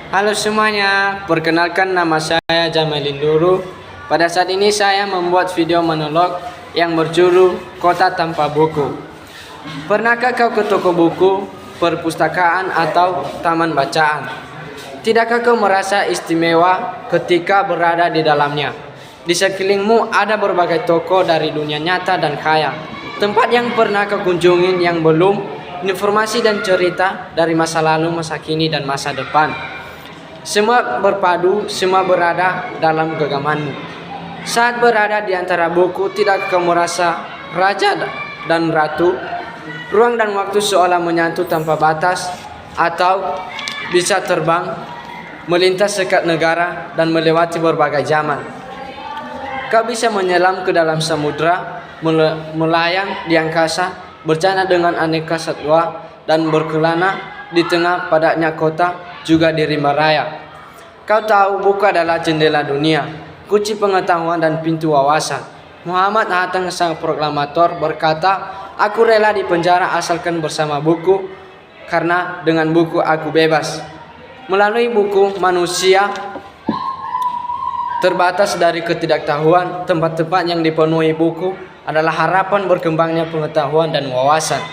Halo semuanya, perkenalkan nama saya Jamelin Duru. Pada saat ini saya membuat video monolog yang berjudul Kota Tanpa Buku. Pernahkah kau ke toko buku, perpustakaan atau taman bacaan? Tidakkah kau merasa istimewa ketika berada di dalamnya? Di sekelilingmu ada berbagai toko dari dunia nyata dan khayal. Tempat yang pernah kau kunjungin yang belum, informasi dan cerita dari masa lalu, masa kini, dan masa depan. Semua berpadu, semua berada dalam genggamanmu. Saat berada di antara buku, tidak kau merasa raja dan ratu? Ruang dan waktu seolah menyatu tanpa batas, atau bisa terbang, melintas sekat negara, dan melewati berbagai zaman. Kau bisa menyelam ke dalam samudra, melayang di angkasa, bercana dengan aneka satwa, dan berkelana di tengah padatnya kota, juga di rimba raya. Kau tahu buku adalah jendela dunia, kunci pengetahuan dan pintu wawasan. Muhammad Hatta sang proklamator berkata, "Aku rela di penjara asalkan bersama buku, karena dengan buku aku bebas." Melalui buku, manusia terbatas dari ketidaktahuan. Tempat-tempat yang dipenuhi buku adalah harapan berkembangnya pengetahuan dan wawasan.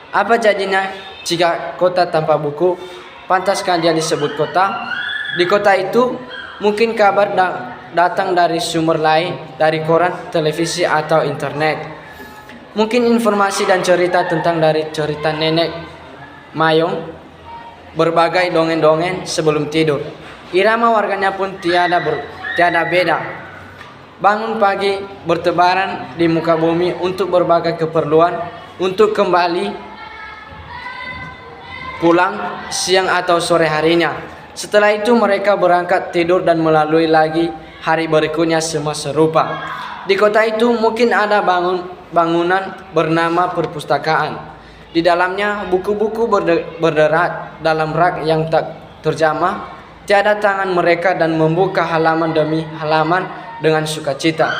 Apa jadinya jika kota tanpa buku? Pantaskah dia disebut kota? Di kota itu mungkin kabar datang dari sumber lain, dari koran, televisi, atau internet. Mungkin informasi dan cerita tentang dari cerita nenek Mayong, berbagai dongeng-dongeng sebelum tidur. Irama warganya pun tiada beda. Bangun pagi, bertebaran di muka bumi untuk berbagai keperluan, untuk kembali pulang siang atau sore harinya. Setelah itu mereka berangkat tidur dan melalui lagi hari berikutnya semua serupa. Di kota itu mungkin ada bangunan bernama perpustakaan. Di dalamnya buku-buku berderak dalam rak yang tak terjamah. Tiada tangan mereka dan membuka halaman demi halaman dengan sukacita.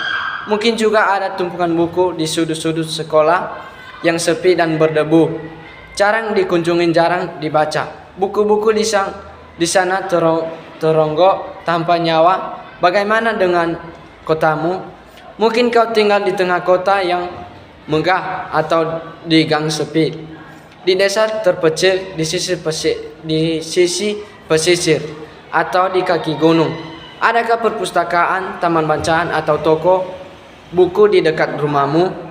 Mungkin juga ada tumpukan buku di sudut-sudut sekolah yang sepi dan berdebu. Jarang dikunjungi, jarang dibaca. Buku-buku di sana teronggok tanpa nyawa. Bagaimana dengan kotamu? Mungkin kau tinggal di tengah kota yang megah atau di gang sepi, di desa terpencil, di sisi pesisir, atau di kaki gunung. Adakah perpustakaan, taman bacaan, atau toko buku di dekat rumahmu?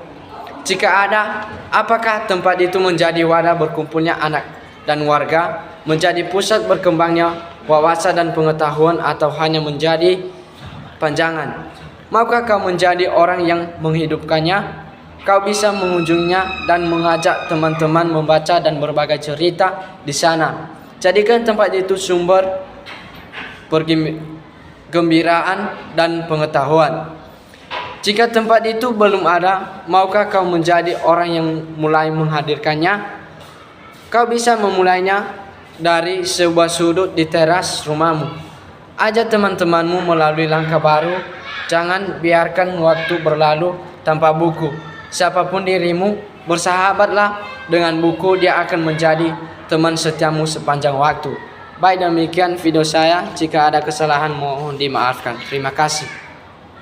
Jika ada, apakah tempat itu menjadi wadah berkumpulnya anak dan warga, menjadi pusat berkembangnya wawasan dan pengetahuan, atau hanya menjadi panjangan? Maukah kau menjadi orang yang menghidupkannya? Kau bisa mengunjunginya dan mengajak teman-teman membaca dan berbagai cerita di sana. Jadikan tempat itu sumber pergembiraan dan pengetahuan. Jika tempat itu belum ada, maukah kau menjadi orang yang mulai menghadirkannya? Kau bisa memulainya dari sebuah sudut di teras rumahmu. Ajak teman-temanmu melalui langkah baru. Jangan biarkan waktu berlalu tanpa buku. Siapapun dirimu, bersahabatlah dengan buku. Dia akan menjadi teman setiamu sepanjang waktu. Baik, demikian video saya. Jika ada kesalahan mohon dimaafkan. Terima kasih.